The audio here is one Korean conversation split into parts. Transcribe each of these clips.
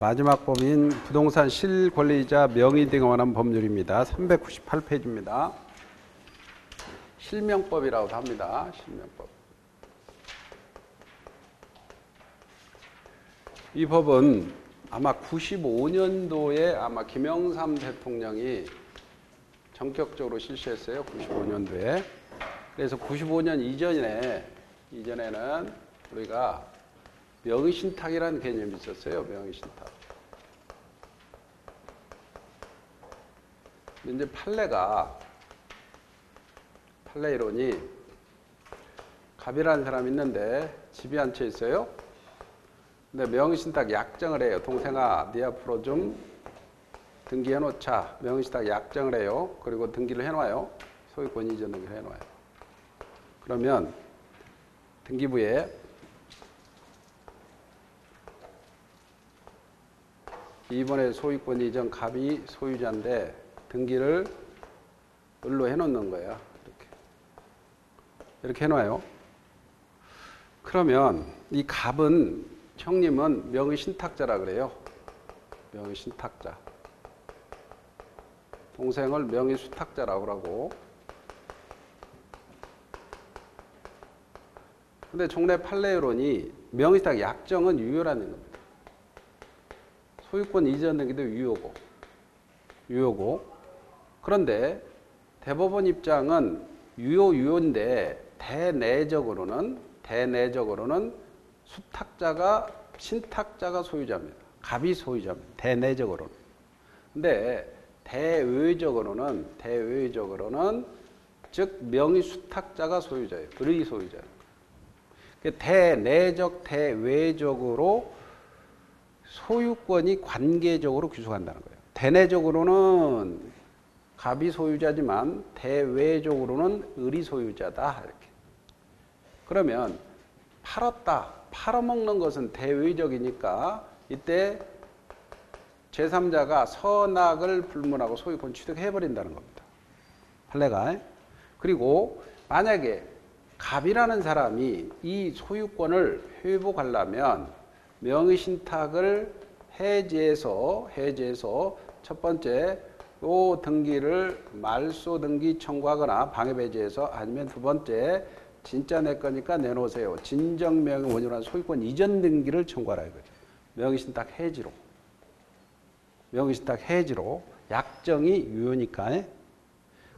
마지막 법인 부동산 실권리자 명의 등에 관한 법률입니다. 398페이지입니다. 실명법이라고도 합니다. 실명법. 이 법은 아마 95년도에 아마 김영삼 대통령이 전격적으로 실시했어요. 95년도에. 그래서 95년 이전에는 우리가 명의신탁이라는 개념이 있었어요. 명의신탁. 이제 판례 이론이 갑이라는 사람이 있는데 집이 한 채 있어요. 근데 명의신탁 약정을 해요. 동생아, 네 앞으로 좀 등기해 놓자. 명의신탁 약정을 해요. 그리고 등기를 해놔요. 소유권 이전 등기를 해놔요. 그러면 등기부에 이번에 소유권 이전 갑이 소유자인데 등기를 을로 해놓는 거예요. 이렇게 해놔요. 그러면 이 갑은 형님은 명의신탁자라 그래요. 명의신탁자. 동생을 명의수탁자라고 그러고. 근데 종래 판례론이 명의신탁 약정은 유효라는 겁니다. 소유권 이전 등기도 유효고. 그런데 대법원 입장은 유효인데 대내적으로는 신탁자가 소유자입니다. 갑이 소유자입니다. 대내적으로는. 근데 대외적으로는 즉 명의수탁자가 소유자예요. 을이 소유자예요. 대내적, 대외적으로 소유권이 관계적으로 귀속한다는 거예요. 대내적으로는 갑이 소유자지만 대외적으로는 을이 소유자다. 이렇게. 그러면 팔아먹는 것은 대외적이니까 이때 제3자가 선악을 불문하고 소유권 취득해버린다는 겁니다. 판례가. 그리고 만약에 갑이라는 사람이 이 소유권을 회복하려면 명의신탁을 해지해서 첫 번째 요 등기를 말소 등기 청구하거나 방해배제해서 아니면 두 번째 진짜 내 거니까 내놓으세요. 진정명의 원인으로 소유권 이전 등기를 청구하라 이거죠. 명의신탁 해지로 약정이 유효니까.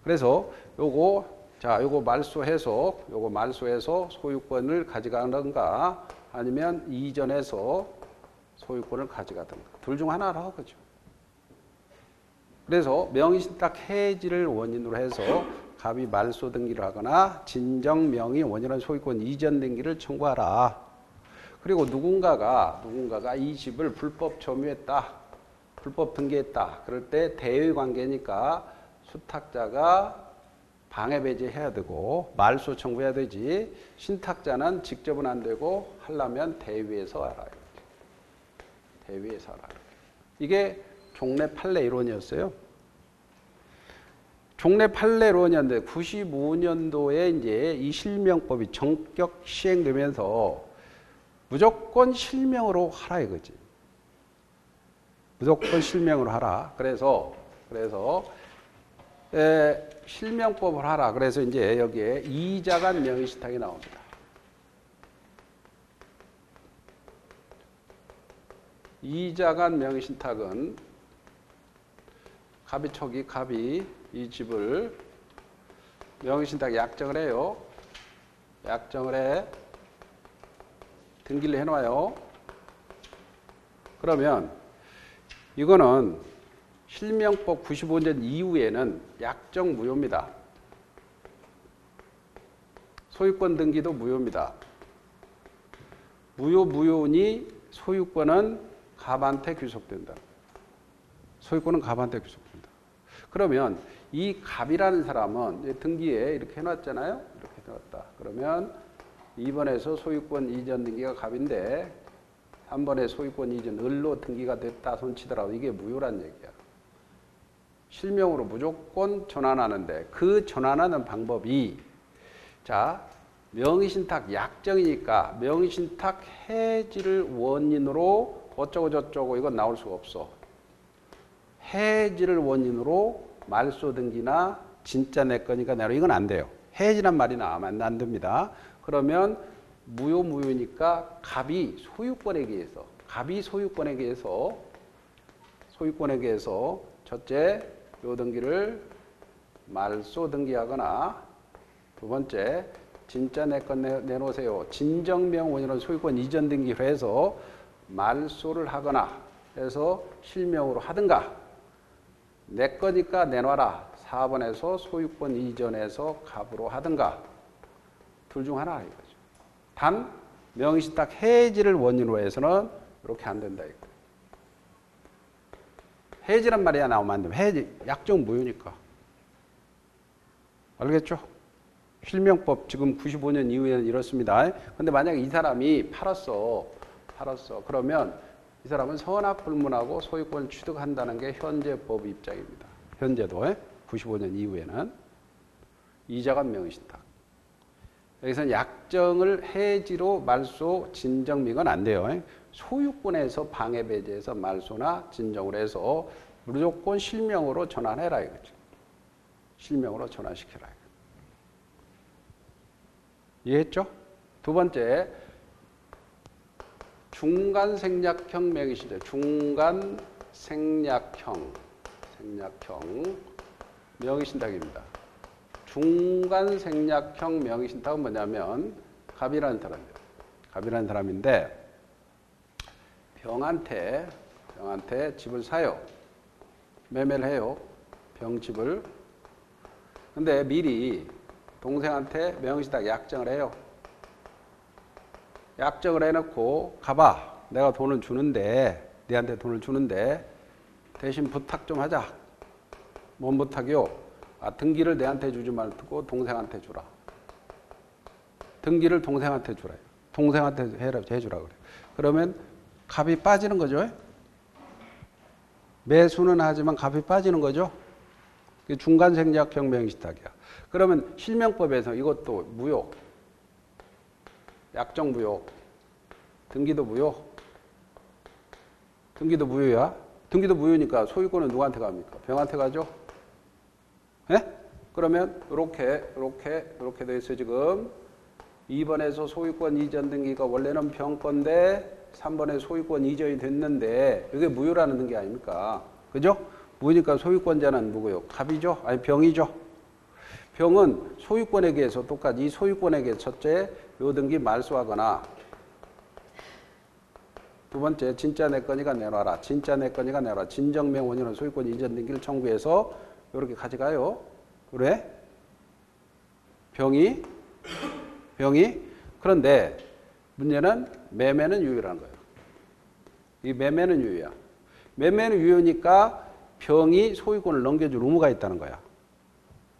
그래서 요거 말소해서 소유권을 가져가는가 아니면 이전해서 소유권을 가져가든가 둘 중 하나라 하죠. 그래서 명의신탁 해지를 원인으로 해서 갑이 말소 등기를 하거나 진정 명의 원인한 소유권 이전 등기를 청구하라. 그리고 누군가가 이 집을 불법 점유했다. 불법 등기했다. 그럴 때 대외 관계니까 수탁자가 방해 배제해야 되고 말소 청구해야 되지. 신탁자는 직접은 안 되고 하려면 대위에서 알아요. 대위에서 알아요. 이게 종래 판례 이론이었어요. 종래 판례론이었는데 95년도에 이제 이 실명법이 전격 시행되면서 무조건 실명으로 하라 이거지. 무조건 실명으로 하라. 그래서 실명법을 하라. 그래서 이제 여기에 이자간 명의신탁이 나옵니다. 이자간 명의신탁은 갑이 이 집을 명의신탁 약정을 해요. 약정을 해. 등기를 해놔요. 그러면 이거는 실명법 95년 이후에는 약정 무효입니다. 소유권 등기도 무효입니다. 무효니 소유권은 갑한테 귀속된다. 소유권은 갑한테 귀속된다. 그러면 이 갑이라는 사람은 등기에 이렇게 해놨잖아요. 이렇게 해놨다. 그러면 2번에서 소유권 이전 등기가 갑인데 3번에 소유권 이전 을로 등기가 됐다 손치더라도 이게 무효란 얘기야. 실명으로 무조건 전환하는데 그 전환하는 방법이 명의신탁 약정이니까 명의신탁 해지를 원인으로 어쩌고 저쩌고 이건 나올 수가 없어. 해지를 원인으로 말소 등기나 진짜 내 거니까 내로 이건 안 돼요. 해지란 말이 나오면 안 됩니다. 그러면 무효니까 갑이 소유권에게 해서 첫째 요 등기를 말소 등기하거나 두 번째 진짜 내 건 내놓으세요. 진정명 원인으로 소유권 이전 등기를 해서 말소를 하거나 해서 실명으로 하든가 내 거니까 내놔라. 4번에서 소유권 이전해서 갑으로 하든가 둘 중 하나 이거죠. 단 명의신탁 해지를 원인으로 해서는 이렇게 안 된다 이거. 해지란 말이야 나오면 안 돼. 해지 약정 무효니까. 알겠죠? 실명법 지금 95년 이후에는 이렇습니다. 근데 만약에 이 사람이 팔았어. 그러면 이 사람은 선악불문하고 소유권을 취득한다는 게 현재 법 입장입니다. 현재도 95년 이후에는 이자간 명의신탁. 여기서는 약정을 해지로 말소 진정미건 안 돼요. 소유권에서 방해 배제해서 말소나 진정을 해서 무조건 실명으로 전환해라 이거죠. 실명으로 전환시켜라. 이해했죠? 두 번째, 중간생략형 명의신탁. 중간생략형 명의신탁입니다. 중간생략형 명의신탁은 뭐냐면 갑이라는 사람인데 병한테 집을 사요. 매매를 해요. 병집을. 근데 미리 동생한테 명의신탁 약정을 해요. 약정을 해놓고 가봐. 내가 돈을 주는데 네한테 돈을 주는데 대신 부탁 좀 하자. 뭔 부탁이요? 등기를 내한테 주지 말고 동생한테 주라. 등기를 동생한테 주라. 동생한테 해주라 그래. 그러면 갑이 빠지는 거죠. 매수는 하지만 갑이 빠지는 거죠. 중간생략형 명의신탁이야. 그러면 실명법에서 이것도 무효. 약정 무효. 등기도 무효. 등기도 무효야. 등기도 무효니까 소유권은 누구한테 갑니까? 병한테 가죠. 예? 그러면 이렇게 돼 있어요. 지금 2번에서 소유권 이전 등기가 원래는 병 건데 3번에 소유권 이전이 됐는데 이게 무효라는 등기 아닙니까? 그죠? 무효니까 소유권자는 누구요? 갑이죠? 아니 병이죠. 병은 소유권에게 해서 똑같이 이 소유권에게 첫째 요 등기 말소하거나 두 번째 진짜 내 거니까 내놔라. 진짜 내 거니까 내놔라. 진정명 원인으로 소유권 이전 등기를 청구해서 이렇게 가져가요. 그래? 병이 그런데 문제는 매매는 유효라는 거예요. 이 매매는 유효야. 매매는 유효니까 병이 소유권을 넘겨줄 의무가 있다는 거야.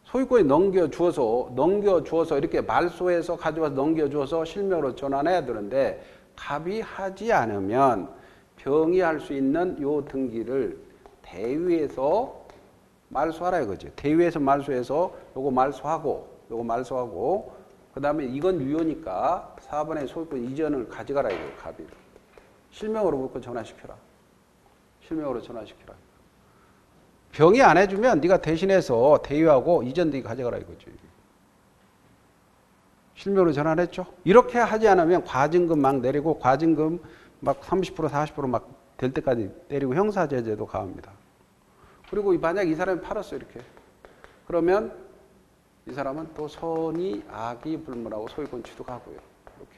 소유권이 넘겨주어서 이렇게 말소해서 가져와서 넘겨주어서 실명으로 전환해야 되는데 갑이 하지 않으면 병이 할 수 있는 요 등기를 대위에서 말소하라 이거지. 대위에서 말소해서 요거 말소하고 그 다음에 이건 유효니까 4번에 소유권 이전을 가져가라 이거예요. 갑이. 실명으로 무조건 전환시켜라. 병이 안 해주면 네가 대신해서 대위하고 이전 등기 가져가라 이거지. 실명으로 전환했죠. 이렇게 하지 않으면 과징금 막 내리고 과징금 막 30% 40% 막 될 때까지 때리고 형사제재도 가합니다. 그리고 만약 이 사람이 팔았어 이렇게. 그러면 이 사람은 또 선의 악의 불문하고 소유권 취득하고요. 이렇게.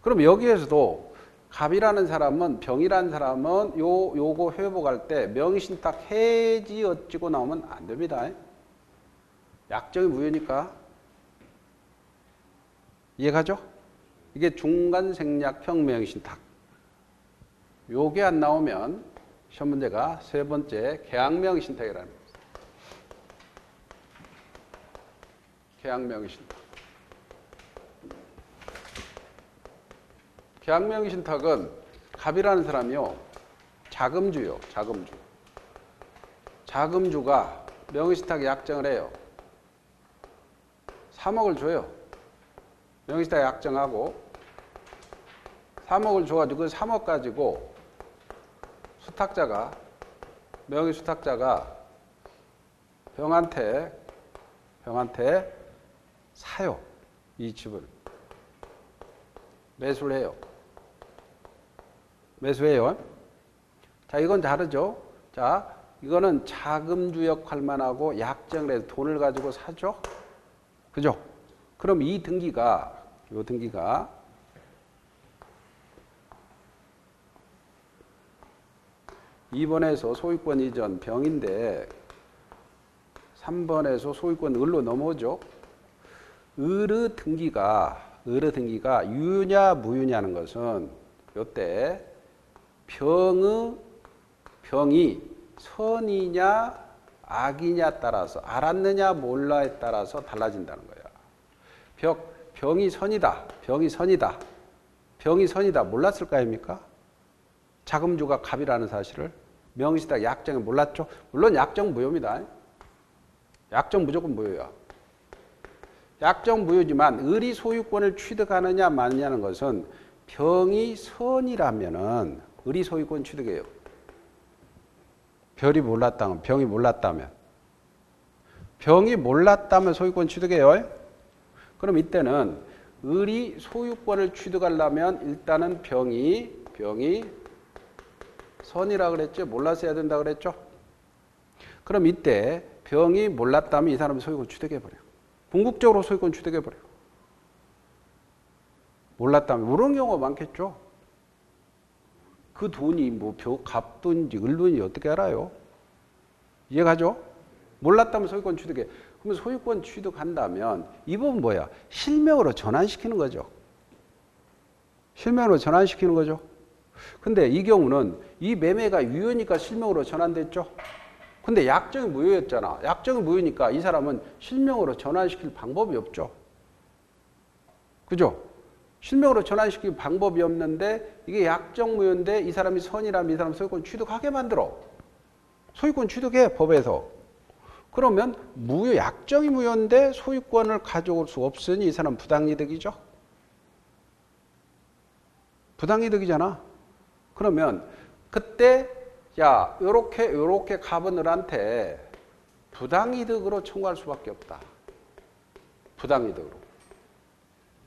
그럼 여기에서도 갑이라는 사람은 병이라는 사람은 요거 회복할 때 명의신탁 해지 어찌고 나오면 안 됩니다. 약정이 무효니까. 이해가죠? 이게 중간생략형 명의신탁. 요게 안 나오면 시험 문제가 세 번째 계약명의신탁이라는 거예요. 계약명의신탁. 계약명의신탁은 갑이라는 사람이요. 자금주요. 자금주가 명의신탁 약정을 해요. 3억을 줘요. 명의신탁 약정하고 3억을 줘가지고 그 3억 가지고 수탁자가, 명의 수탁자가 병한테 사요. 이 집을. 매수를 해요. 매수해요. 자, 이건 다르죠. 자, 이거는 자금주 역할만 하고 약정을 해서 돈을 가지고 사죠. 그죠? 그럼 이 등기가, 요 등기가 2번에서 소유권 이전 병인데 3번에서 소유권 을로 넘어오죠. 을의 등기가 유유냐 무유냐는 것은 요때 병이 선이냐 악이냐 따라서, 알았느냐 몰라에 따라서 달라진다는 거야. 병이 선이다. 병이 선이다. 몰랐을 거 아닙니까? 자금주가 갑이라는 사실을 명의시탁 약정에 몰랐죠. 물론 약정 무효입니다. 약정 무조건 무효야. 약정 무효지만 을이 소유권을 취득하느냐 마느냐는 것은 병이 선이라면은 을이 소유권 취득해요. 병이 몰랐다면 소유권 취득해요. 그럼 이때는 을이 소유권을 취득하려면 일단은 병이 선이라 그랬죠. 몰라서 해야 된다 그랬죠. 그럼 이때 병이 몰랐다면 이 사람은 소유권 취득해버려요. 궁극적으로 소유권 취득해버려요. 몰랐다면. 이런 경우가 많겠죠. 그 돈이 뭐 갑돈인지 을돈인지 어떻게 알아요? 이해가죠? 몰랐다면 소유권 취득해. 그러면 소유권 취득한다면 이 법은 뭐야? 실명으로 전환시키는 거죠. 실명으로 전환시키는 거죠. 근데 이 경우는 이 매매가 유효니까 실명으로 전환됐죠. 근데 약정이 무효였잖아. 약정이 무효니까 이 사람은 실명으로 전환시킬 방법이 없죠. 그죠? 실명으로 전환시킬 방법이 없는데 이게 약정 무효인데 이 사람이 선이라면 이 사람 소유권 취득하게 만들어. 소유권 취득해, 법에서. 그러면 약정이 무효인데 소유권을 가져올 수 없으니 이 사람 부당이득이죠. 부당이득이잖아. 그러면 그때 야, 요렇게 갑은 을한테 부당이득으로 청구할 수밖에 없다. 부당이득으로.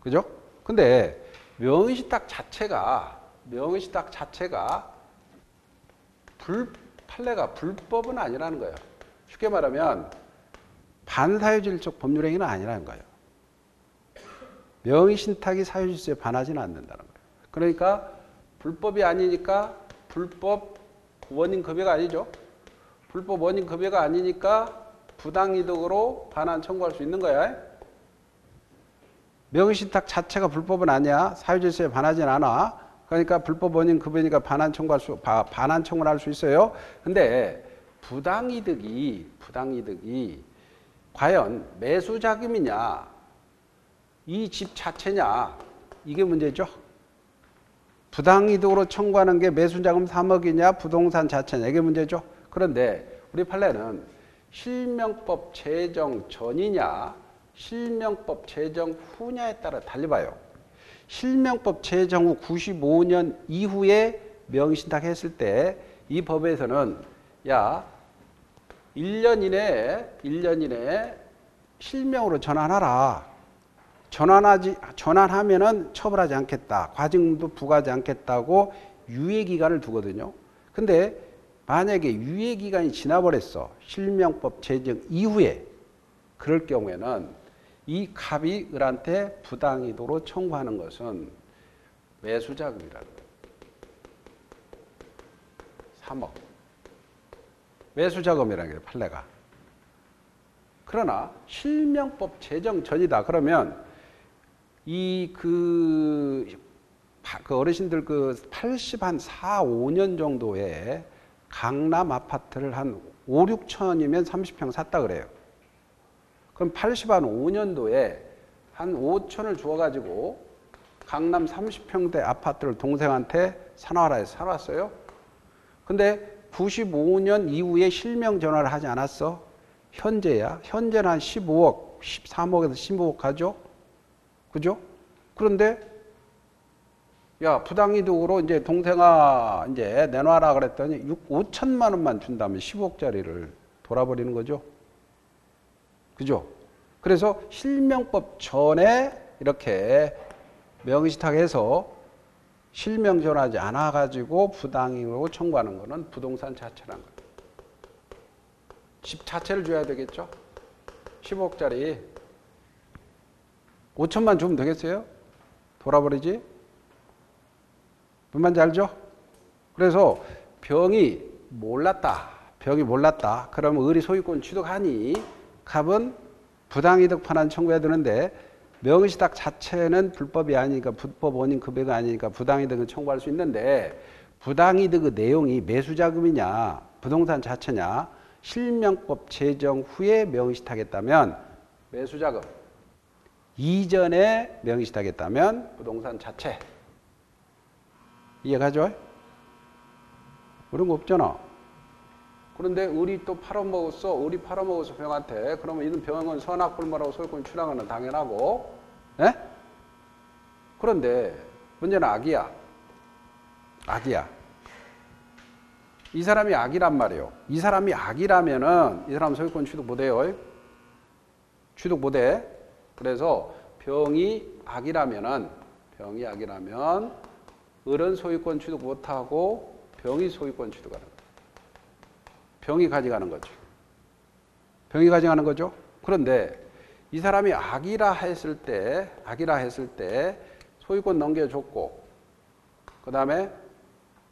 그죠? 근데 명의시탁 자체가 판례가 불법은 아니라는 거예요. 쉽게 말하면 반사유질적 법률행위는 아니라는 거예요. 명의신탁이 사유질서에 반하지는 않는다는 거예요. 그러니까 불법이 아니니까 불법 원인 급여가 아니죠. 불법 원인 급여가 아니니까 부당이득으로 반환 청구할 수 있는 거야. 명의신탁 자체가 불법은 아니야. 사유질서에 반하진 않아. 그러니까 불법 원인 급여니까 반환 청구를 할 수 있어요. 근데 부당이득이 과연 매수자금이냐, 이 집 자체냐, 이게 문제죠. 부당이득으로 청구하는 게 매수자금 3억이냐 부동산 자체냐, 이게 문제죠. 그런데 우리 판례는 실명법 제정 전이냐 실명법 제정 후냐에 따라 달리 봐요. 실명법 제정 후 95년 이후에 명의신탁 했을 때 이 법에서는 야 1년 이내에 실명으로 전환하라. 전환하면은 처벌하지 않겠다. 과징금도 부과하지 않겠다고 유예기간을 두거든요. 근데 만약에 유예기간이 지나버렸어. 실명법 제정 이후에. 그럴 경우에는 이 갑이 을한테 부당이득으로 청구하는 것은 매수자금이라는 거예요. 3억. 매수자금이라는 게 판례가. 그러나 실명법 제정 전이다. 그러면 그 어르신들 4, 5년 정도에 강남 아파트를 한 5, 6천이면 30평 샀다 그래요. 그럼 5년도에 한 5천을 주어가지고 강남 30평대 아파트를 동생한테 사놔라 해서 사놨어요. 근데 95년 이후에 실명 전환을 하지 않았어. 현재야. 현재는 한 15억, 13억에서 15억 가죠. 그죠? 그런데 야, 부당이득으로 이제 동생아 이제 내놔라 그랬더니 5천만 원만 준다면 10억짜리를 돌아버리는 거죠. 그죠? 그래서 실명법 전에 이렇게 명의신탁해서 실명 전하지 않아 가지고 부당이익으로 청구하는 거는 부동산 자체라는 거예요. 집 자체를 줘야 되겠죠. 15억짜리 5천만 주면 되겠어요? 돌아버리지? 무슨 말인지 알죠? 그래서 병이 몰랐다. 그러면 의리 소유권 취득하니 갑은 부당이득 판안 청구해야 되는데 명의신탁 자체는 불법이 아니니까 불법 원인 급여가 아니니까 부당이득은 청구할 수 있는데 부당이득의 내용이 매수자금이냐 부동산 자체냐 실명법 제정 후에 명의신탁했다면 매수자금 이전에 명의신탁했다면 부동산 자체 이해가죠? 그런 거 없잖아. 그런데 을이 또 팔아먹었어. 을이 팔아먹어서 병한테. 그러면 이런 병은 선악불모라고 소유권 출항하는 당연하고. 예? 그런데 문제는 악이야. 이 사람이 악이란 말이에요. 이 사람이 악이라면은 이 사람 소유권 취득 못해요. 취득 못해. 그래서 병이 악이라면 을은 소유권 취득 못하고 병이 소유권 취득하는 거예요. 병이 가져가는 거죠. 그런데 이 사람이 악이라 했을 때 소유권 넘겨줬고, 그 다음에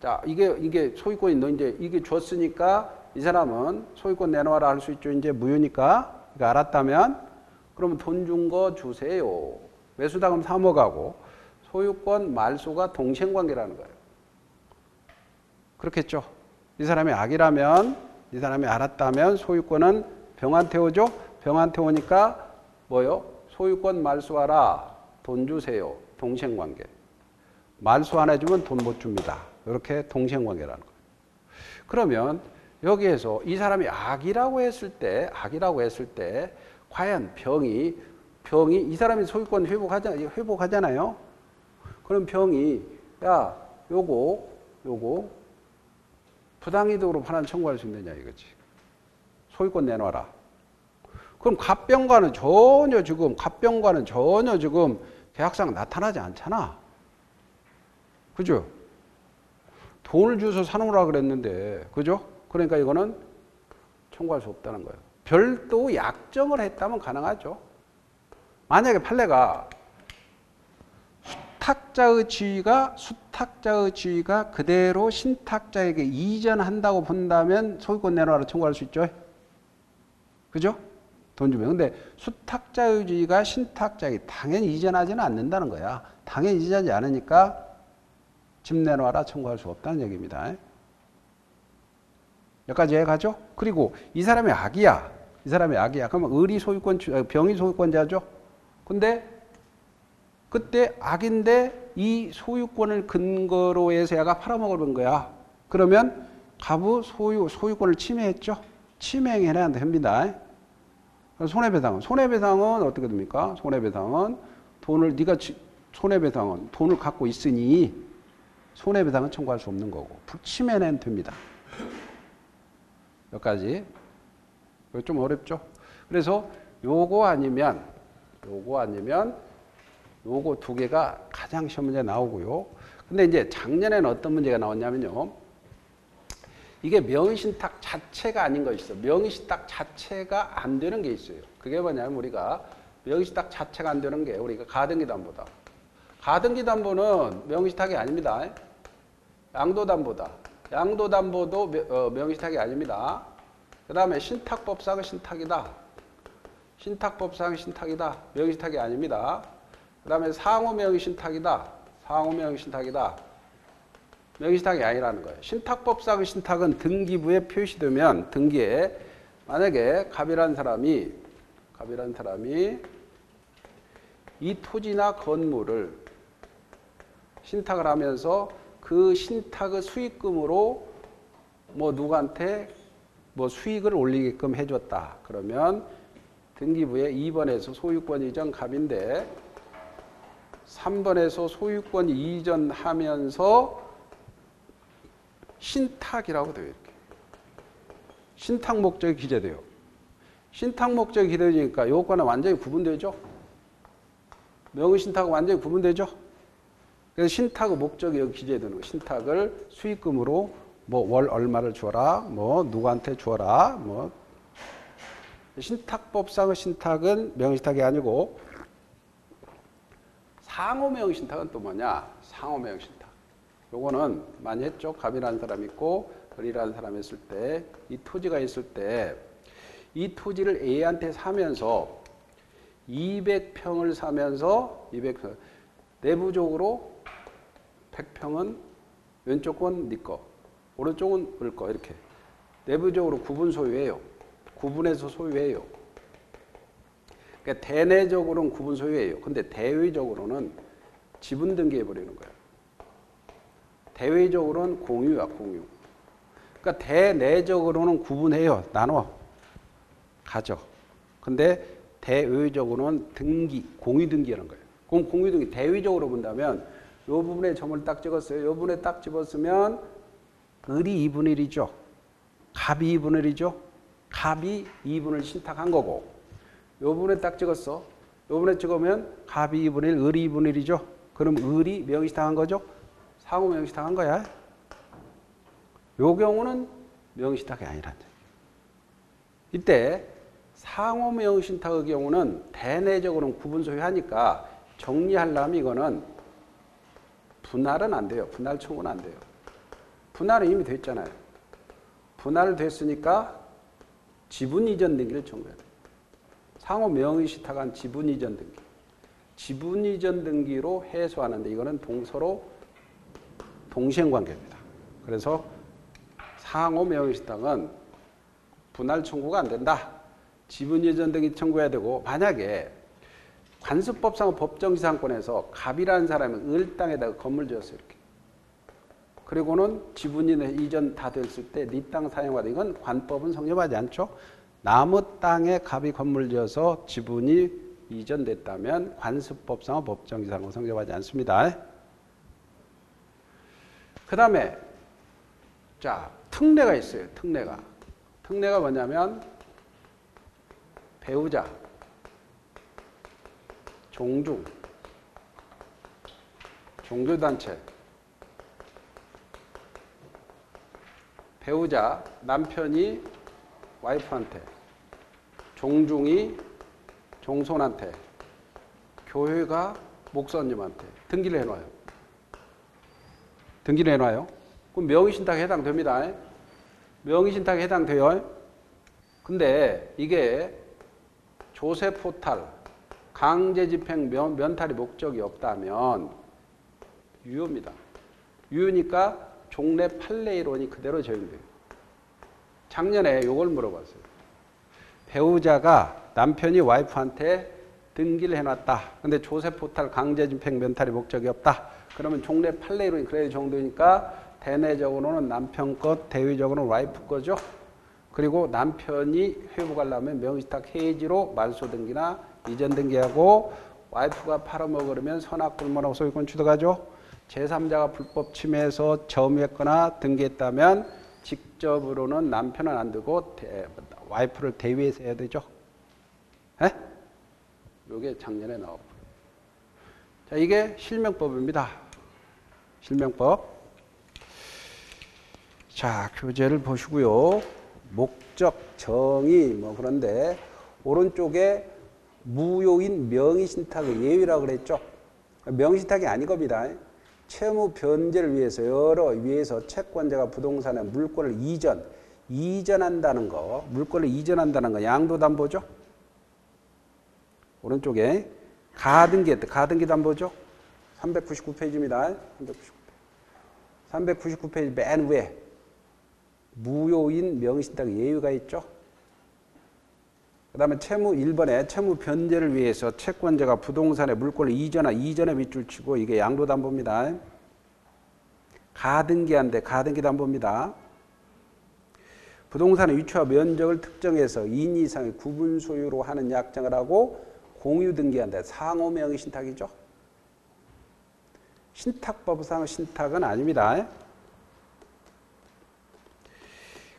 자 이게 소유권이 너 이제 이게 줬으니까 이 사람은 소유권 내놓아라 할 수 있죠. 이제 무효니까. 그러니까 알았다면 그러면 돈 준 거 주세요. 매수자금 3억하고 소유권 말소가 동생관계라는 거예요. 그렇겠죠. 이 사람이 악이라면 이 사람이 알았다면 소유권은 병한테 오죠. 병한테 오니까 뭐요? 소유권 말소하라. 돈 주세요. 동생관계. 말소 안 해주면 돈 못 줍니다. 이렇게 동생관계라는 거예요. 그러면 여기에서 이 사람이 악이라고 했을 때 과연 병이 이 사람이 소유권 회복하잖아요. 그럼 병이 야 요거 부당이득으로 판안 청구할 수 있느냐 이거지. 소유권 내놔라. 그럼 갑병과는 전혀 지금 계약상 나타나지 않잖아. 그죠? 돈을 주서 사놓으라 그랬는데, 그죠? 그러니까 이거는 청구할 수 없다는 거예요. 별도 약정을 했다면 가능하죠. 만약에 판례가 수탁자의 지위가 그대로 신탁자에게 이전한다고 본다면 소유권 내놔라 청구할 수 있죠. 그죠? 돈 주면. 근데 수탁자의 지위가 신탁자에게 당연히 이전하지는 않는다는 거야. 당연히 이전하지 않으니까 집 내놔라 청구할 수 없다는 얘기입니다. 여기까지 이해가죠? 그리고 이 사람이 악이야. 그러면 을이 소유권, 병이 소유권자죠. 근데 그때 악인데 이 소유권을 근거로 해서 얘가 팔아먹은 거야. 그러면 갑의 소유권을 침해했죠. 침해해야 됩니다. 손해배상은 어떻게 됩니까? 손해배상은 돈을 갖고 있으니 손해배상은 청구할 수 없는 거고 침해는 됩니다. 여기까지. 좀 어렵죠? 그래서 요거 아니면 요거 두 개가 가장 시험 문제 나오고요. 근데 이제 작년에는 어떤 문제가 나왔냐면요. 이게 명의신탁 자체가 아닌 것이 있어요. 명의신탁 자체가 안 되는 게 있어요. 그게 뭐냐면 우리가 명의신탁 자체가 안 되는 게 우리가 가등기담보다. 가등기담보는 명의신탁이 아닙니다. 양도담보다. 양도담보도 명의신탁이 아닙니다. 그 다음에 신탁법상의 신탁이다. 신탁법상의 신탁이다. 명의신탁이 아닙니다. 그 다음에 상호명의신탁이다. 상호명의신탁이다. 명의신탁이 아니라는 거예요. 신탁법상의 신탁은 등기부에 표시되면 등기에 만약에 갑이라는 사람이 이 토지나 건물을 신탁을 하면서 그 신탁의 수익금으로 뭐 누구한테 뭐 수익을 올리게끔 해줬다. 그러면 등기부에 2번에서 소유권 이전 갑인데 3번에서 소유권 이전하면서 신탁이라고 돼요. 이렇게. 신탁 목적이 기재돼요. 신탁 목적이 기재되니까 요거는 완전히 구분되죠. 명의신탁은 완전히 구분되죠. 그래서 신탁의 목적이 여기 기재되는 거예요. 신탁을 수익금으로 뭐 월 얼마를 주어라, 뭐 누구한테 주어라, 뭐 신탁법상의 신탁은 명의신탁이 아니고 상호명의신탁은 또 뭐냐? 상호명의신탁. 요거는 많이 했죠. 갑이라는 사람이 있고 을이라는 사람이 있을 때, 이 토지가 있을 때 이 토지를 A한테 사면서 200평을 사면서 200평 내부적으로 100평은 왼쪽 건 네 거, 오른쪽은 을 거 이렇게 내부적으로 구분 소유해요. 구분해서 소유해요. 그러니까 대내적으로는 구분 소유해요. 근데 대외적으로는 지분 등기해 버리는 거예요. 대외적으로는 공유야, 공유. 그러니까 대내적으로는 구분해요. 나눠 가져. 근데 대외적으로는 등기, 공유 등기하는 거예요. 그럼 공유 등기 대외적으로 본다면 이 부분에 점을 딱 찍었어요. 이 부분에 딱 집었으면 을이 2분의 1이죠. 갑이 2분의 1이죠. 갑이 2분을 신탁한 거고 이 부분에 딱 찍었어. 이 부분에 찍으면 갑이 2분의 1, 을이 2분의 1이죠. 그럼 을이 명의신탁한 거죠. 상호 명의신탁한 거야. 요 경우는 명의신탁이 아니란다. 이때 상호 명의신탁의 경우는 대내적으로는 구분 소유하니까 정리하려면 이거는 분할은 안 돼요. 분할 청구는 안 돼요. 분할은 이미 됐잖아요. 분할 됐으니까 지분 이전 등기를 청구해야 돼요. 상호 명의신탁한 지분 이전 등기. 지분 이전 등기로 해소하는데 이거는 서로 동시행 관계입니다. 그래서 상호 명의신탁은 분할 청구가 안 된다. 지분 이전 등기 청구해야 되고 만약에 관습법상 법정지상권에서 갑이라는 사람이 을 땅에다가 건물 지었어요. 이렇게. 그리고는 지분 이전 다 됐을 때 네 땅 사용하다. 이건 관법은 성립하지 않죠. 남의 땅에 갑이 건물 지어서 지분이 이전됐다면 관습법상 법정지상권 성립하지 않습니다. 그 다음에 자 특례가 있어요. 특례가. 특례가 뭐냐면 배우자, 종중, 종교단체, 배우자, 남편이 와이프한테, 종중이 종손한테, 교회가 목사님한테 등기를 해놔요. 등기를 해놔요. 그럼 명의신탁에 해당됩니다. 명의신탁에 해당돼요. 근데 이게 조세포탈, 강제집행 면탈이 목적이 없다면 유효입니다. 유효니까 종래 판례이론이 그대로 적용돼요. 작년에 이걸 물어봤어요. 배우자가 남편이 와이프한테 등기를 해놨다. 근데 조세포탈, 강제집행 면탈이 목적이 없다. 그러면 종래 판례이론이 그래야 정도니까 대내적으로는 남편 것, 대외적으로는 와이프 거죠. 그리고 남편이 회복하려면 명의신탁 해지로 말소 등기나 이전 등기하고 와이프가 팔아먹으려면 선악불문하고 소유권 취득하죠. 제3자가 불법 침해해서 점유했거나 등기했다면 직접으로는 남편은 안 되고 와이프를 대위해서 해야 되죠. 에? 이게 작년에 나오고. 자, 이게 실명법입니다. 실명법. 자, 교재를 보시고요. 목적, 정의, 뭐 그런데 오른쪽에 무효인 명의신탁의 예외라고 그랬죠. 명의신탁이 아닌 겁니다. 채무 변제를 위해서 채권자가 부동산에 물권을 이전한다는 거, 물권을 이전한다는 거 양도담보죠. 오른쪽에 가등기 담보죠. 399페이지입니다. 399페이지 맨 위에 무효인 명의신탁 예외가 있죠. 그 다음에 채무 1번에 채무 변제를 위해서 채권자가 부동산의 물권을 이전에 밑줄 치고 이게 양도담보입니다. 가등기한데 가등기 담보입니다. 부동산의 위치와 면적을 특정해서 2인 이상의 구분 소유로 하는 약정을 하고 공유 등기한데 상호 명의신탁이죠. 신탁법상 신탁은 아닙니다.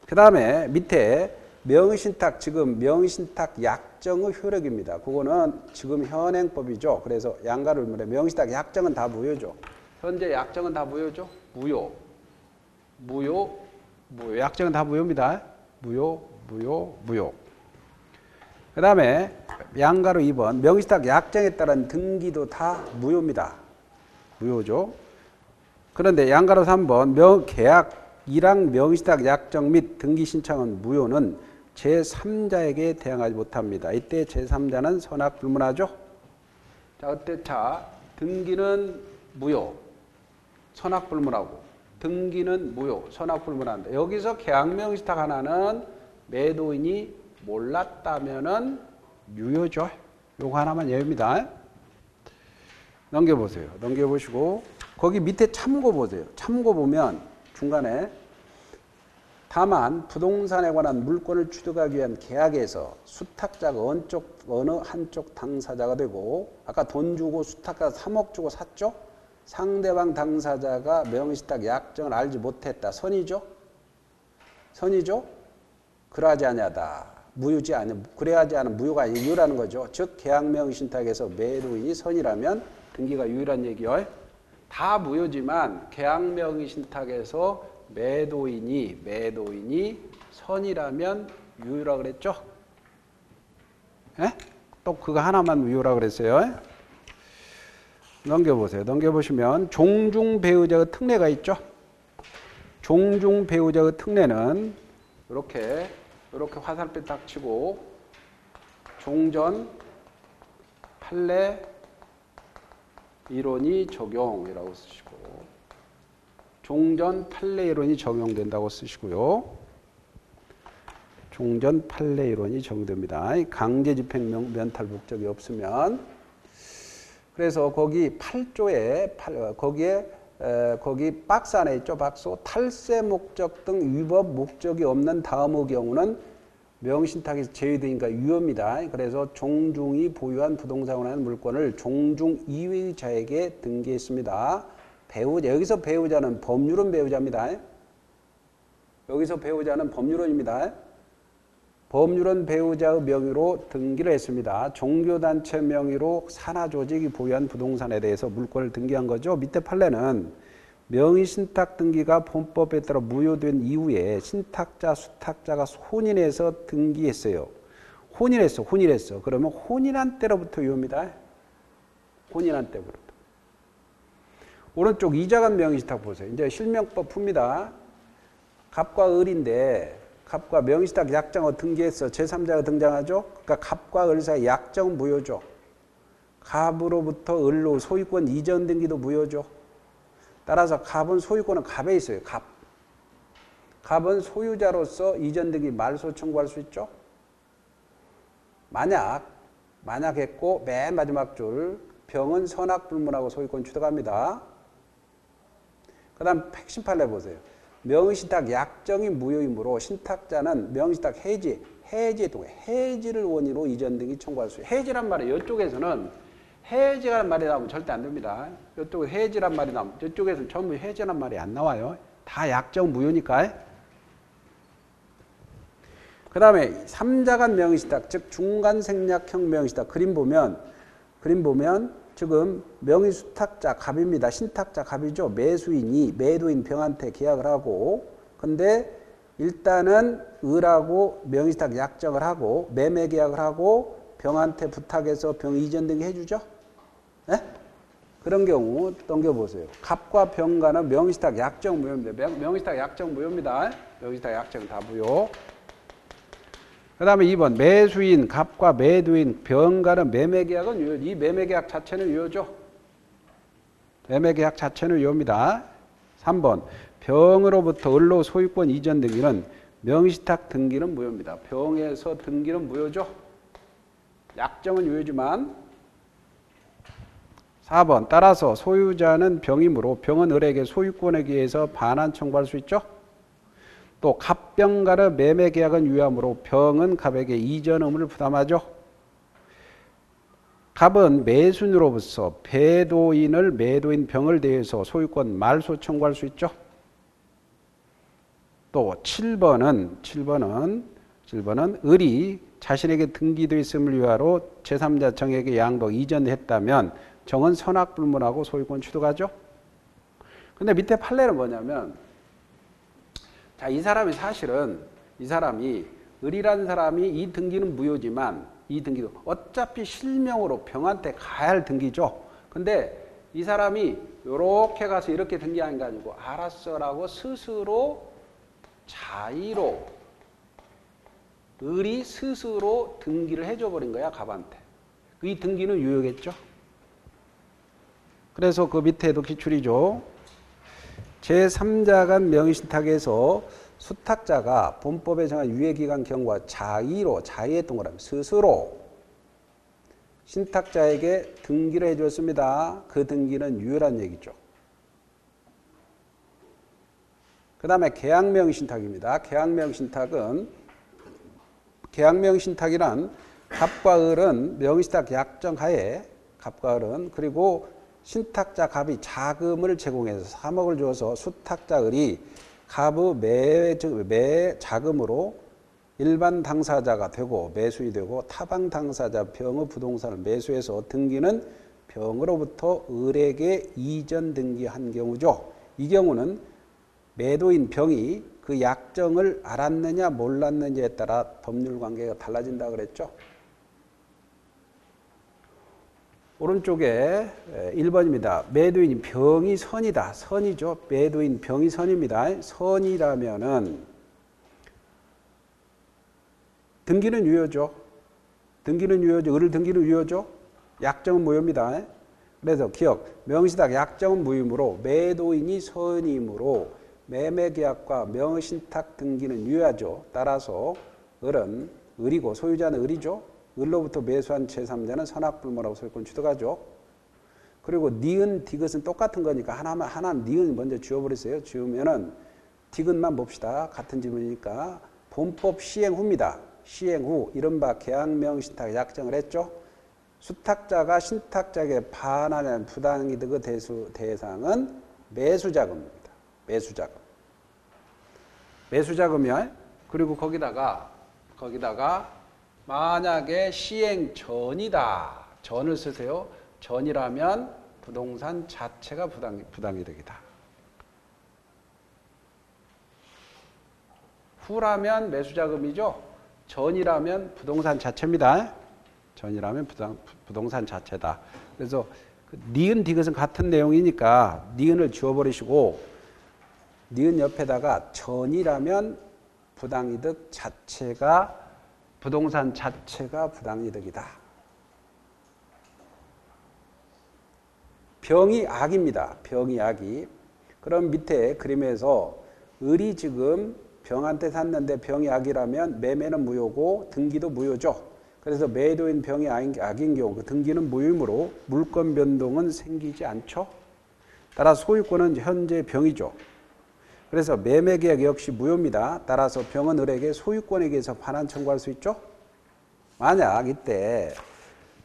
그 다음에 밑에 명의신탁, 지금 명의신탁 약정의 효력입니다. 그거는 지금 현행법이죠. 그래서 양가를 물에 명의신탁 약정은 다 무효죠. 현재 약정은 다 무효죠. 무효. 약정은 다 무효입니다. 무효. 그 다음에 양가로 2번 명의신탁 약정에 따른 등기도 다 무효입니다. 무효죠. 그런데 양가로 3번 계약 1항 명의신탁 약정 및 등기 신청은 무효는 제3자에게 대항하지 못합니다. 이때 제3자는 선악불문하죠. 자, 그때 등기는 무효, 선악불문하고 등기는 무효, 선악불문한다. 여기서 계약명의신탁 하나는 매도인이 몰랐다면은 유효죠. 요거 하나만 예입니다. 넘겨보세요. 넘겨보시고 거기 밑에 참고 보세요. 참고 보면 중간에 다만 부동산에 관한 물권을 취득하기 위한 계약에서 수탁자가 어느 한쪽 당사자가 되고 아까 돈 주고 수탁자 3억 주고 샀죠? 상대방 당사자가 명의신탁 약정을 알지 못했다. 선이죠? 그러하지 아니하다. 무효지 아니 그래야지 않은 무효가 아니라 유효라는 거죠. 즉 계약명의신탁에서 매도인이 선이라면 등기가 유효란 얘기요. 다 무효지만 계약명의신탁에서 매도인이 선이라면 유효라 그랬죠? 예? 또 그거 하나만 유효라 그랬어요. 넘겨보세요. 넘겨보시면 종중배우자의 특례가 있죠? 종중배우자의 특례는 이렇게 화살표 딱 치고 종전 판례 이론이 적용이라고 쓰시고 종전 판례 이론이 적용된다고 쓰시고요. 종전 판례 이론이 적용됩니다. 강제 집행 면탈 목적이 없으면. 그래서 거기 8조에 거기 박스 안에 있죠. 박스. 탈세 목적 등 위법 목적이 없는 다음의 경우는 명의신탁에서 제외되니까 유효입니다. 그래서 종중이 보유한 부동산에 관한 물권을 종중 이외자에게 등기했습니다. 배우자, 여기서 배우자는 법률은 배우자입니다. 여기서 배우자는 법률원입니다. 법률원 배우자의 명의로 등기를 했습니다. 종교단체 명의로 산하조직이 보유한 부동산에 대해서 물권을 등기한 거죠. 밑에 판례는 명의신탁 등기가 본법에 따라 무효된 이후에 신탁자, 수탁자가 혼인해서 등기했어요. 혼인했어. 그러면 혼인한 때로부터 유효입니다. 혼인한 때부터. 오른쪽 이자간 명의신탁 보세요. 이제 실명법 풉니다. 갑과 을인데 갑과 명의신탁 약정을 등기해서 제3자가 등장하죠. 그러니까 갑과 을 사이 약정 무효죠. 갑으로부터 을로 소유권 이전 등기도 무효죠. 따라서 갑은 소유권은 갑에 있어요. 갑은 소유자로서 이전 등기 말소 청구할 수 있죠. 만약 했고 맨 마지막 줄 병은 선악불문하고 소유권 취득합니다. 그 다음 핵심 판례 보세요. 명의신탁 약정이 무효이므로 신탁자는 명의신탁 해지를 원인으로 이전 등기 청구할 수 있어요. 해지란 말이 이쪽에서는 해지라는 말이 나오면 절대 안 됩니다. 이쪽에 해지란 말이 나오면 이쪽에서는 전부 해지란 말이 안 나와요. 다 약정 무효니까. 그 다음에 3자간 명의신탁, 즉 중간생략형 명의신탁 그림 보면 지금 명의수탁자 갑입니다. 신탁자 갑이죠. 매수인이 매도인 병한테 계약을 하고 근데 일단은 을하고 명의신탁 약정을 하고 매매 계약을 하고 병한테 부탁해서 병 이전 등기 해주죠. 네? 그런 경우 넘겨보세요. 갑과 병간은 명의신탁 약정 무효입니다. 명의신탁 약정 무효입니다. 명의신탁 약정은 다 무효. 그 다음에 2번 매수인 갑과 매도인 병간은 매매계약은 유효. 이 매매계약 자체는 유효죠. 매매계약 자체는 유효입니다. 3번 병으로부터 을로 소유권 이전 등기는 명의신탁 등기는 무효입니다. 병에서 등기는 무효죠. 약정은 유효지만 4번 따라서 소유자는 병이므로 병은 을에게 소유권에 의해서 반환 청구할 수 있죠. 또 갑병간의 매매계약은 유효하므로 병은 갑에게 이전 의무를 부담하죠. 갑은 매수인으로부터 배도인을 매도인 병을 대해서 소유권 말소 청구할 수 있죠. 또 7번은 을이 자신에게 등기되어 있음을 위하로 제3자 정에게 양도 이전했다면 정은 선악불문하고 소유권 취득하죠. 근데 밑에 판례는 뭐냐면, 자, 이 사람이 을이라는 사람이 이 등기는 무효지만 이 등기도 어차피 실명으로 병한테 가야 할 등기죠. 근데 이 사람이 이렇게 가서 이렇게 등기하는 게 아니고 알았어라고 스스로 자의로 을이 스스로 등기를 해줘 버린 거야, 갑한테. 이 등기는 유효겠죠. 그래서 그 밑에도 기출이죠. 제3자 간 명의신탁에서 수탁자가 본법에 정한 유예기간 경과 자의했던 거라면 스스로 신탁자에게 등기를 해줬습니다. 그 등기는 유효란 얘기죠. 그 다음에 계약명의신탁입니다. 계약명의신탁이란 갑과 을은 명의신탁 약정하에 갑과 을은 그리고 신탁자 갑이 자금을 제공해서 3억을 줘서 수탁자 을이 갑의 매 자금으로 일반 당사자가 되고 매수인이 되고 타방 당사자 병의 부동산을 매수해서 등기는 병으로부터 을에게 이전 등기한 경우죠. 이 경우는 매도인 병이 그 약정을 알았느냐 몰랐느냐에 따라 법률 관계가 달라진다 그랬죠. 오른쪽에 1번입니다. 매도인 병이 선이다. 선이죠. 매도인 병이 선입니다. 선이라면은 등기는 유효죠. 을을 등기는 유효죠. 약정은 무효입니다. 그래서 기억, 명의신탁 약정은 무효이므로 매도인이 선이므로 매매계약과 명의신탁 등기는 유효하죠. 따라서 을이고 소유자는 을이죠. 을로부터 매수한 제3자는 선악불문하고 소유권 취득하죠. 그리고 니은, 디귿은 똑같은 거니까 하나는 니은 먼저 지워버리세요. 지우면은 디귿만 봅시다. 같은 지문이니까 본법 시행 후입니다. 시행 후 이른바 계약명의신탁 약정을 했죠. 수탁자가 신탁자에게 반환한 부당이득의 대상은 매수자금입니다. 매수자금이야. 그리고 거기다가 만약에 시행 전이다. 전을 쓰세요. 전이라면 부동산 자체가 부당이득이다. 후라면 매수자금이죠. 전이라면 부동산 자체입니다. 전이라면 부동산 자체다. 그래서 니은, 디귿은 같은 내용이니까 니은을 지워버리시고 니은 옆에다가 전이라면 부당이득 자체가 부동산 자체가 부당이득이다. 병이 악입니다. 병이 악이. 그럼 밑에 그림에서 을이 지금 병한테 샀는데 병이 악이라면 매매는 무효고 등기도 무효죠. 그래서 매도인 병이 악인 경우 그 등기는 무효이므로 물권 변동은 생기지 않죠. 따라 소유권은 현재 병이죠. 그래서 매매계약 역시 무효입니다. 따라서 병은 을에게 소유권에 의해서 반환 청구할 수 있죠. 만약 이때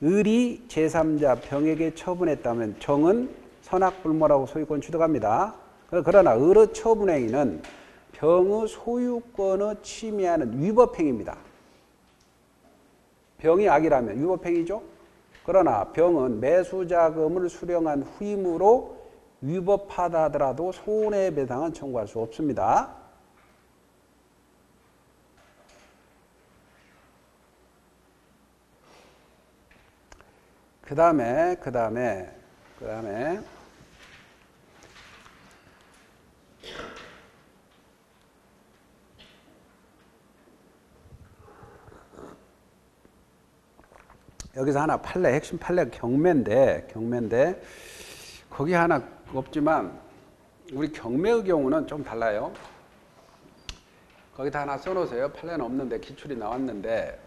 을이 제3자 병에게 처분했다면 정은 선악불문하고 소유권 취득합니다. 그러나 을의 처분행위는 병의 소유권을 침해하는 위법행위입니다. 병이 악이라면 위법행위죠. 그러나 병은 매수자금을 수령한 후임으로 위법하다 하더라도 손해배상은 청구할 수 없습니다. 그 다음에 여기서 하나 핵심 판례 경매인데 거기 하나 없지만 우리 경매의 경우는 좀 달라요. 거기다 하나 써놓으세요. 판례는 없는데 기출이 나왔는데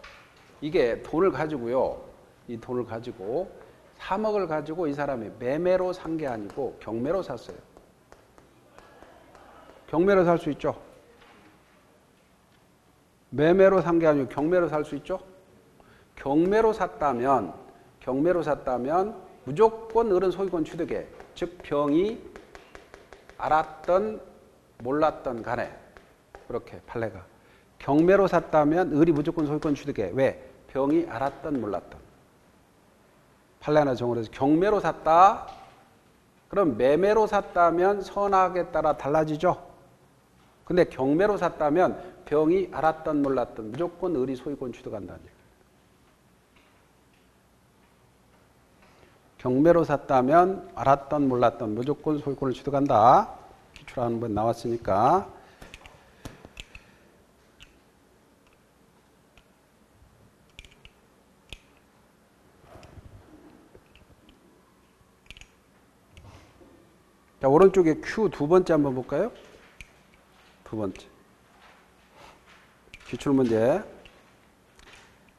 이게 돈을 가지고요. 이 돈을 가지고 3억을 가지고 이 사람이 매매로 산 게 아니고 경매로 샀어요. 경매로 살 수 있죠. 매매로 산 게 아니고 경매로 살 수 있죠. 경매로 샀다면 경매로 샀다면 무조건 을은 소유권 취득에, 즉 병이 알았던 몰랐던 간에 그렇게 판례가. 경매로 샀다면 을이 무조건 소유권 취득에. 왜? 병이 알았던 몰랐던. 판례 하나 정을 해서 경매로 샀다. 그럼 매매로 샀다면 선악에 따라 달라지죠. 근데 경매로 샀다면 병이 알았던 몰랐던 무조건 을이 소유권 취득한다는 얘기예요. 경매로 샀다면 알았던 몰랐던 무조건 소유권을 취득한다. 기출하는 번 나왔으니까. 자, 오른쪽에 Q 두 번째 한번 볼까요? 두 번째. 기출문제.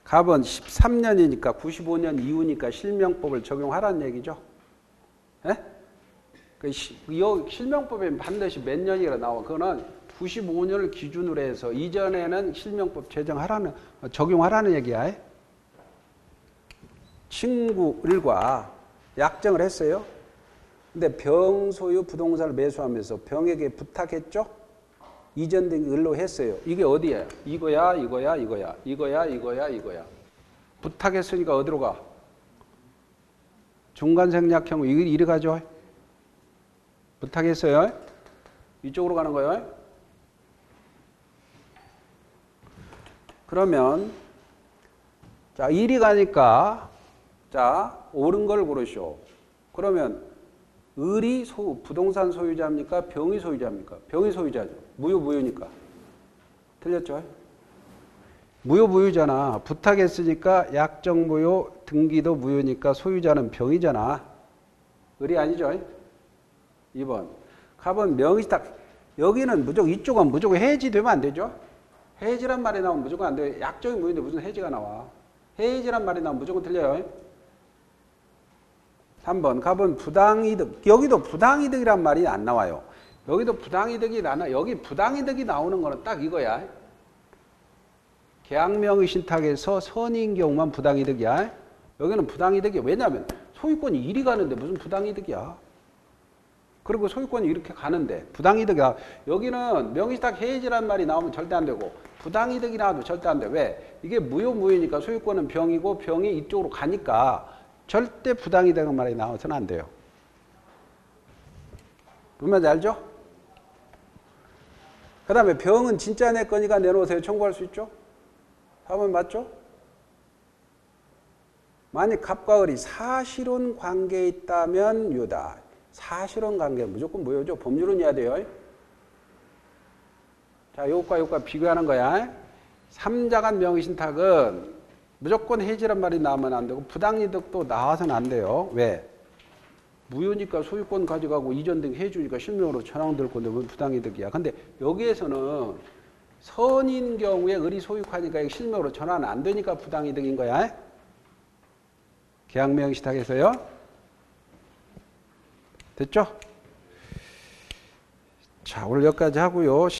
갑은 13년이니까 95년 이후니까 실명법을 적용하라는 얘기죠. 예? 그 실명법에 반드시 몇 년이라 나와. 그거는 95년을 기준으로 해서 이전에는 실명법 적용하라는 얘기야. 친구 을과 약정을 했어요. 근데 병 소유 부동산을 매수하면서 병에게 부탁했죠. 이전 등 을로 했어요. 이게 어디예요? 이거야. 부탁했으니까 어디로 가? 중간생략형 이리 가죠. 부탁했어요. 이쪽으로 가는 거예요. 그러면 자, 이리 가니까 자, 옳은 걸 고르시오. 그러면 을이 부동산 소유자입니까? 병이 소유자입니까? 병이 소유자죠. 무효니까. 틀렸죠? 무효잖아. 부탁했으니까 약정 무효, 등기도 무효니까 소유자는 병이잖아. 을이 아니죠? 2번. 갑은 명의탁. 여기는 이쪽은 무조건 해지되면 안 되죠? 해지란 말이 나오면 무조건 안 돼요. 약정이 무효인데 무슨 해지가 나와. 해지란 말이 나오면 무조건 틀려요. 3번. 갑은 부당이득. 여기도 부당이득이란 말이 안 나와요. 여기도 부당이득이 여기 부당이득이 나오는 거는 딱 이거야. 계약명의 신탁에서 선인 경우만 부당이득이야. 여기는 부당이득이야. 왜냐하면 소유권이 이리 가는데 무슨 부당이득이야. 그리고 소유권이 이렇게 가는데 부당이득이야. 여기는 명의신탁 해지란 말이 나오면 절대 안 되고 부당이득이 나와도 절대 안 돼. 왜? 이게 무효니까 소유권은 병이고 병이 이쪽으로 가니까 절대 부당이득이라는 말이 나와서는 안 돼요. 무슨 말인지 알죠? 그 다음에 병은 진짜 내 거니까 내놓으세요. 청구할 수 있죠? 4번 맞죠? 만약 갑과 을이 사실혼 관계에 있다면 유효다. 사실혼 관계 무조건 무효죠. 법률은 해야 돼요. 자, 요것과 비교하는 거야. 3자간 명의신탁은 무조건 해지란 말이 나오면 안 되고 부당이득도 나와서는 안 돼요. 왜? 무효니까 소유권 가져가고 이전 등 해주니까 실명으로 전환될 건데 왜 부당이득이야. 근데 여기에서는 선인 경우에 을이 소유하니까 실명으로 전환 안 되니까 부당이득인 거야. 계약명의신탁에서요. 됐죠? 자, 오늘 여기까지 하고요.